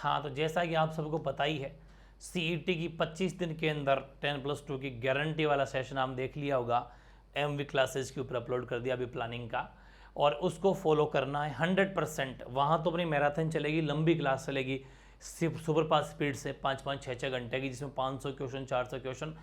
हाँ, तो जैसा कि आप सबको पता ही है, सीईटी की 25 दिन के अंदर 10+2 की गारंटी वाला सेशन आप देख लिया होगा, एमवी क्लासेस के ऊपर अपलोड कर दिया अभी प्लानिंग का, और उसको फॉलो करना है 100%। वहाँ तो अपनी मैराथन चलेगी, लंबी क्लास चलेगी, सिर्फ सुपर फास्ट स्पीड से 5-5, 6-6 घंटे की, जिसमें 500 क्वेश्चन, 400 क्वेश्चन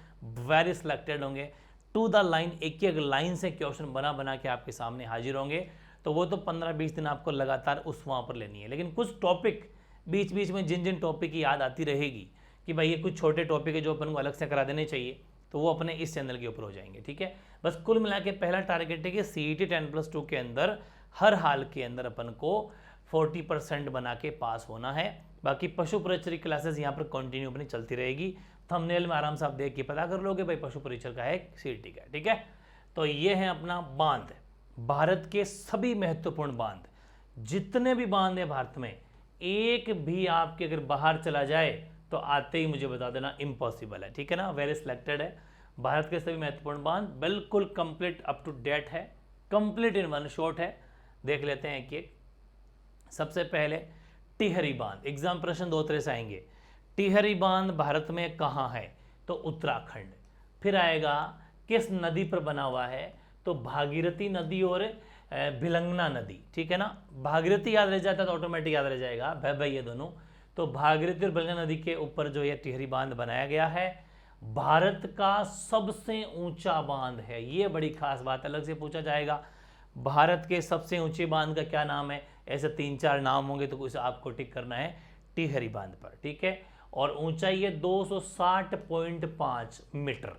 वेरी सिलेक्टेड होंगे, टू द लाइन, एक एक लाइन से क्वेश्चन बना बना के आपके सामने हाजिर होंगे। तो वो तो 15-20 दिन आपको लगातार उस वहाँ पर लेनी है, लेकिन कुछ टॉपिक बीच बीच में, जिन जिन टॉपिक की याद आती रहेगी कि भाई ये कुछ छोटे टॉपिक है जो अपन को अलग से करा देने चाहिए, तो वो अपने इस चैनल के ऊपर हो जाएंगे। ठीक है, बस कुल मिला के पहला टारगेट है कि सीईटी 10+2 के अंदर हर हाल के अंदर अपन को 40% बना के पास होना है। बाकी पशु परिचय क्लासेस यहाँ पर कंटिन्यू अपनी चलती रहेगी। थंबनेल में आराम से आप देख के पता कर लोगे भाई पशु परिचय का है, सीईटी का है। ठीक है, तो ये है अपना बांध, भारत के सभी महत्वपूर्ण बांध, जितने भी बांध है भारत में, एक भी आपके अगर बाहर चला जाए तो आते ही मुझे बता देना इम्पॉसिबल है। ठीक है ना, वेरी सिलेक्टेड है। भारत के सभी महत्वपूर्ण बांध बिल्कुल कंप्लीट अप टू डेट है, कंप्लीट इन वन शॉट है। देख लेते हैं कि सबसे पहले टिहरी बांध, एग्जाम प्रश्न 2 तरह से आएंगे। टिहरी बांध भारत में कहाँ है? तो उत्तराखंड। फिर आएगा किस नदी पर बना हुआ है? तो भागीरथी नदी और भिलंगना नदी। ठीक है ना, भागीरथी याद रह जाता है तो ऑटोमेटिक याद रह जाएगा भाई ये दोनों। तो भागीरथी और भिलंगना नदी के ऊपर जो ये टिहरी बांध बनाया गया है, भारत का सबसे ऊंचा बांध है। ये बड़ी खास बात, अलग से पूछा जाएगा भारत के सबसे ऊंचे बांध का क्या नाम है, ऐसे 3-4 नाम होंगे तो कुछ आपको टिक करना है टिहरी बांध पर। ठीक है, और ऊंचाई है 260.5 मीटर,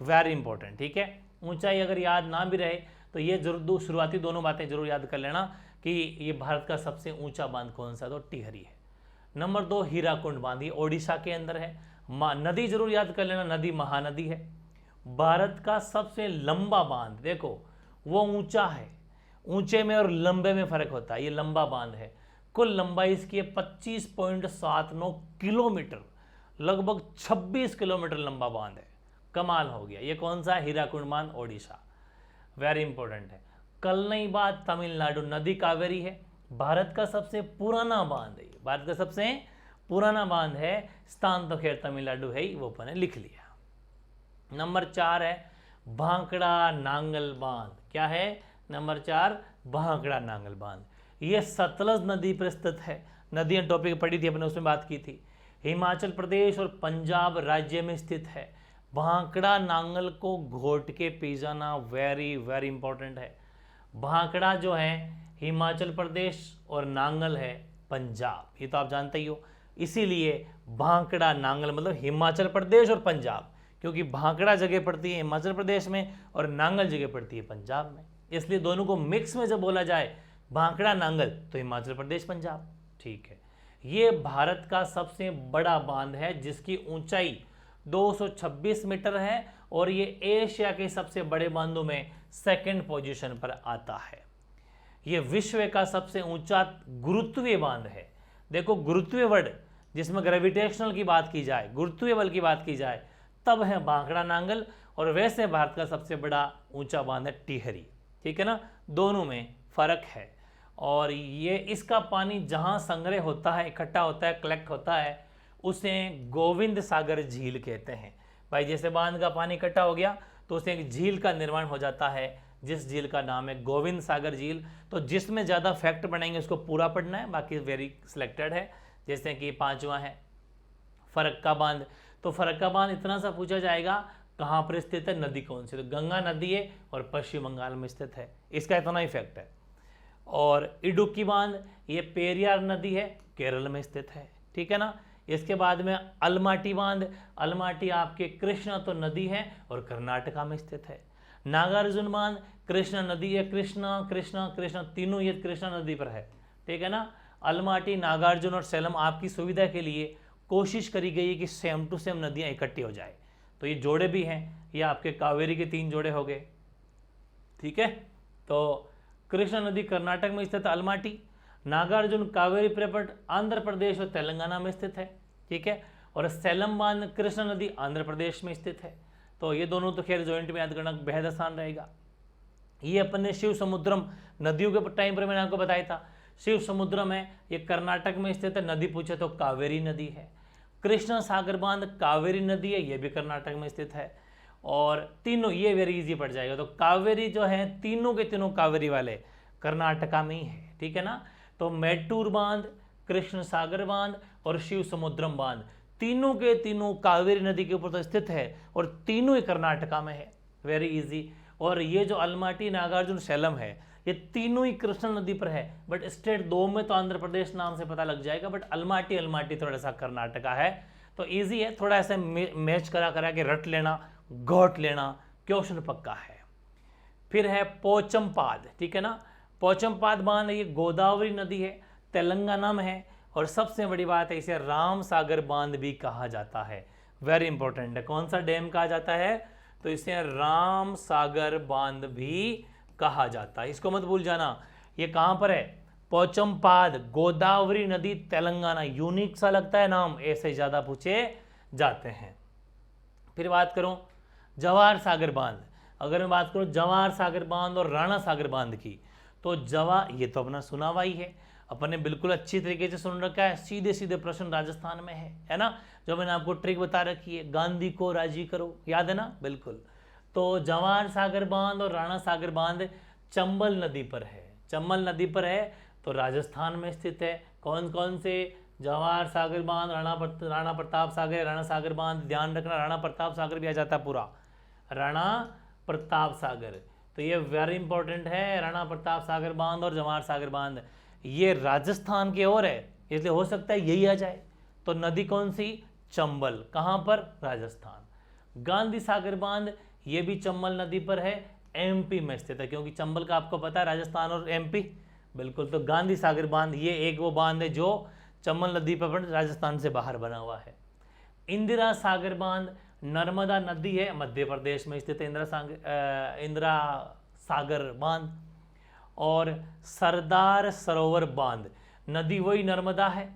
वेरी इंपॉर्टेंट। ठीक है, ऊंचाई अगर याद ना भी रहे तो ये जरूर शुरुआती दोनों बातें जरूर याद कर लेना कि ये भारत का सबसे ऊंचा बांध कौन सा, तो टिहरी है। नंबर 2 हीराकुंड बांध, ये ओडिशा के अंदर है। नदी जरूर याद कर लेना, नदी महानदी है। भारत का सबसे लंबा बांध, देखो वो ऊंचा है, ऊंचे में और लंबे में फर्क होता है, ये लंबा बांध है। कुल लंबाई इसकी 25.79 किलोमीटर, लगभग 26 किलोमीटर लंबा बांध है। कमाल हो गया। ये कौन सा है? हीराकुंड बांध, ओडिशा, वेरी इंपॉर्टेंट है। कलनई बांध तमिलनाडु, नदी कावेरी है। भारत का सबसे पुराना बांध है, भारत का सबसे पुराना बांध है। स्थान तो खैर तमिलनाडु है ही, वो अपन ने लिख लिया। नंबर 4 है भांकड़ा नांगल बांध। क्या है? नंबर 4 भांकड़ा नांगल बांध। ये सतलज नदी पर स्थित है। नदियां टॉपिक पढ़ी थी अपने, उसमें बात की थी। हिमाचल प्रदेश और पंजाब राज्य में स्थित है। भांकड़ा नांगल को घोट के पी जाना, वेरी वेरी इंपॉर्टेंट है। भांकड़ा जो है हिमाचल प्रदेश और नांगल है पंजाब, ये तो आप जानते ही हो। इसीलिए भांकड़ा नांगल मतलब हिमाचल प्रदेश और पंजाब, क्योंकि भांकड़ा जगह पड़ती है हिमाचल प्रदेश में और नांगल जगह पड़ती है पंजाब में, इसलिए दोनों को मिक्स में जब बोला जाए भांकड़ा नांगल तो हिमाचल प्रदेश पंजाब। ठीक है, ये भारत का सबसे बड़ा बांध है जिसकी ऊंचाई 226 मीटर है और ये एशिया के सबसे बड़े बांधों में सेकंड पोजीशन पर आता है। ये विश्व का सबसे ऊंचा गुरुत्वीय बांध है। देखो गुरुत्वीय वर्ड, जिसमें ग्रेविटेशनल की बात की जाए, गुरुत्वीय बल की बात की जाए, तब है भांकड़ा नांगल। और वैसे भारत का सबसे बड़ा ऊंचा बांध है टिहरी। ठीक है ना, दोनों में फर्क है। और ये इसका पानी जहां संग्रह होता है, इकट्ठा होता है, कलेक्ट होता है, उसे गोविंद सागर झील कहते हैं। भाई जैसे बांध का पानी इकट्ठा हो गया तो उसे एक झील का निर्माण हो जाता है, जिस झील का नाम है गोविंद सागर झील। तो जिसमें ज़्यादा फैक्ट बनाएंगे उसको पूरा पढ़ना है, बाकी वेरी सिलेक्टेड है। जैसे कि 5वां है फरक्का बांध। तो फरक्का बांध इतना सा पूछा जाएगा कहाँ पर स्थित है, नदी कौन सी, तो गंगा नदी है और पश्चिम बंगाल में स्थित है, इसका इतना ही फैक्ट है। और इडुक्की बांध, ये पेरियार नदी है, केरल में स्थित है। ठीक है ना, इसके बाद में अलमाटी बांध, अलमाटी आपके कृष्णा तो नदी है और कर्नाटका में स्थित है। नागार्जुन बांध, कृष्णा नदी है, कृष्णा कृष्णा कृष्णा तीनों ये कृष्णा नदी पर है। ठीक है ना, अलमाटी, नागार्जुन और सेलम आपकी सुविधा के लिए कोशिश करी गई है कि सेम टू सेम नदियां इकट्ठी हो जाए। तो ये जोड़े भी हैं, ये आपके कावेरी के 3 जोड़े हो गए। ठीक है, तो कृष्णा नदी कर्नाटक में स्थित अलमाटी, नागार्जुन कावेरी प्रपट आंध्र प्रदेश और तेलंगाना में स्थित है। ठीक है, और सेलम बांध कृष्णा नदी आंध्र प्रदेश में स्थित है। तो ये दोनों तो खैर जॉइंट में याद करना बेहद आसान रहेगा। ये अपन ने शिव समुद्रम नदियों के टाइम पर मैंने आपको बताया था, शिव समुद्रम है, ये कर्नाटक में स्थित है। नदी पूछे तो कावेरी नदी है। कृष्ण सागर बांध कावेरी नदी है, ये भी कर्नाटक में स्थित है। और तीनों ये वेरी इजी पड़ जाएगा। तो कावेरी जो है तीनों के तीनों कावेरी वाले कर्नाटका में ही है, ठीक है ना। तो मेट्टूर बांध, कृष्ण सागर बांध और शिव समुद्रम बांध तीनों के तीनों कावेरी नदी के ऊपर तो स्थित है और तीनों ही कर्नाटका में है, वेरी इजी। और ये जो अलमाटी, नागार्जुन, सैलम है, ये तीनों ही कृष्णा नदी पर है। बट स्टेट दो में तो आंध्र प्रदेश नाम से पता लग जाएगा, बट अलमाटी थोड़ा सा कर्नाटका है। तो इजी है, थोड़ा ऐसे मैच करा के रट लेना, घोट लेना, क्वेश्चन पक्का है। फिर है पोचमपाद, ठीक है ना। पोचमपाद बांध ये गोदावरी नदी है, तेलंगाना में है। और सबसे बड़ी बात है, इसे राम सागर बांध भी कहा जाता है, वेरी इंपॉर्टेंट है। कौन सा डैम कहा जाता है? तो इसे राम सागर बांध भी कहा जाता है, इसको मत भूल जाना। ये कहां पर है? पोचमपाद, गोदावरी नदी, तेलंगाना। यूनिक सा लगता है नाम, ऐसे ज्यादा पूछे जाते हैं। फिर बात करूं जवाहर सागर बांध। अगर मैं बात करूं जवाहर सागर बांध और राणा सागर बांध की, तो ये तो अपना सुना हुआ ही है, अपन ने बिल्कुल अच्छी तरीके से सुन रखा है। सीधे सीधे प्रश्न राजस्थान में है ना। जो मैंने आपको ट्रिक बता रखी है, गांधी को राजी करो, याद है ना? बिल्कुल। तो जवाहर सागर बांध और राणा सागर बांध चंबल नदी पर है। चंबल नदी पर है तो राजस्थान में स्थित है। कौन कौन से? जवाहर सागर बांध, राणा प्रताप सागर, राणा सागर बांध। ध्यान रखना, राणा प्रताप सागर भी आ जाता है पूरा, राणा प्रताप सागर। तो ये वेरी इंपॉर्टेंट है, राणा प्रताप सागर बांध और जवाहर सागर बांध। ये राजस्थान की ओर है, इसलिए हो सकता है यही आ जाए। तो नदी कौन सी? चंबल। कहां पर? राजस्थान। गांधी सागर बांध ये भी चंबल नदी पर है, एमपी में स्थित है, क्योंकि चंबल का आपको पता है राजस्थान और एमपी। बिल्कुल। तो गांधी सागर बांध ये एक वो बांध है जो चंबल नदी पर राजस्थान से बाहर बना हुआ है। इंदिरा सागर बांध नर्मदा नदी है, मध्य प्रदेश में स्थित है इंदिरा सागर बांध। और सरदार सरोवर बांध, नदी वही नर्मदा है।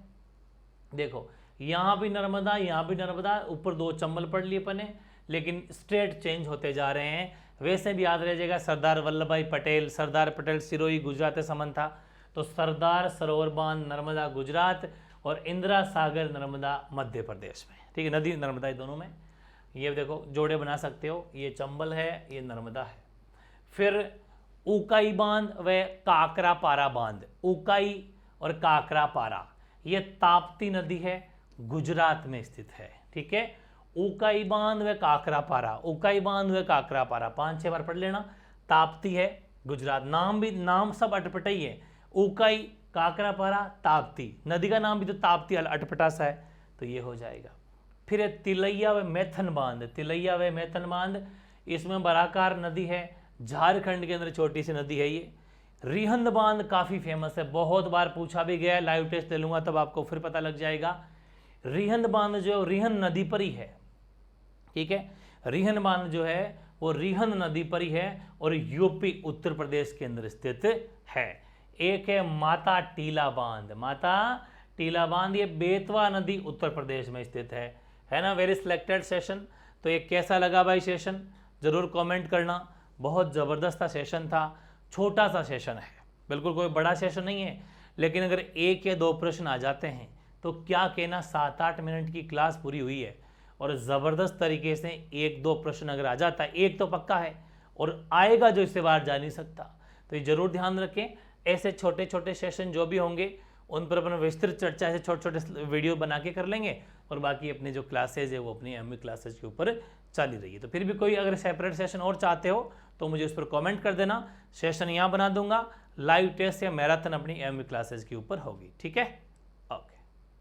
देखो यहां भी नर्मदा, यहां भी नर्मदा, ऊपर दो चंबल पढ़ लिए अपने, लेकिन स्टेट चेंज होते जा रहे हैं। वैसे भी याद रह जाएगा, सरदार वल्लभ भाई पटेल, सरदार पटेल सिरोही गुजरात से संबंध था। तो सरदार सरोवर बांध नर्मदा गुजरात और इंदिरा सागर नर्मदा मध्य प्रदेश में, ठीक है। नदी नर्मदा दोनों में। ये देखो जोड़े बना सकते हो, ये चंबल है, ये नर्मदा है। फिर उकाई बांध व काकरापारा बांध। उकाई और काकरापारा ये ताप्ती नदी है, गुजरात में स्थित है, ठीक है। उकाई बांध व काकरापारा, उकाई बांध व काकरापारा 5-6 बार पढ़ लेना। ताप्ती है, गुजरात। नाम सब अटपटा ही है, उकाई, काकरापारा, ताप्ती। नदी का नाम भी तो ताप्ती अटपटा सा है, तो ये हो जाएगा। फिर तिलैया व मैथन बांध। तिलैया व मैथन बांध, इसमें बराकार नदी है, झारखंड के अंदर छोटी सी नदी है ये। रिहंद बांध काफी फेमस है, बहुत बार पूछा भी गया है, लाइव टेस्ट ले लूंगा तब आपको फिर पता लग जाएगा। रिहंद बांध जो रिहंद नदी पर ही है, ठीक है। रिहंद बांध जो है वो रिहंद नदी पर ही है और यूपी उत्तर प्रदेश के अंदर स्थित है। एक है माता टीला बांध। माता टीला बांध ये बेतवा नदी उत्तर प्रदेश में स्थित है ना। Very selected session. तो ये कैसा लगा भाई सेशन, जरूर कमेंट करना। बहुत ज़बरदस्त सेशन था, छोटा सा सेशन है, बिल्कुल कोई बड़ा सेशन नहीं है, लेकिन अगर 1 या 2 प्रश्न आ जाते हैं तो क्या कहना, 7-8 मिनट की क्लास पूरी हुई है। और ज़बरदस्त तरीके से 1-2 प्रश्न अगर आ जाता है, एक तो पक्का है और आएगा जो इससे बाहर जा नहीं सकता। तो ये जरूर ध्यान रखें, ऐसे छोटे छोटे सेशन जो भी होंगे उन पर अपन विस्तृत चर्चा ऐसे छोटे छोटे वीडियो बना के कर लेंगे, और बाकी अपनी जो क्लासेज है वो अपनी एमवी क्लासेज के ऊपर चली रही है। तो फिर भी कोई अगर सेपरेट सेशन और चाहते हो तो मुझे उस पर कमेंट कर देना, सेशन यहाँ बना दूंगा। लाइव टेस्ट या मैराथन अपनी एमवी क्लासेज के ऊपर होगी, ठीक है।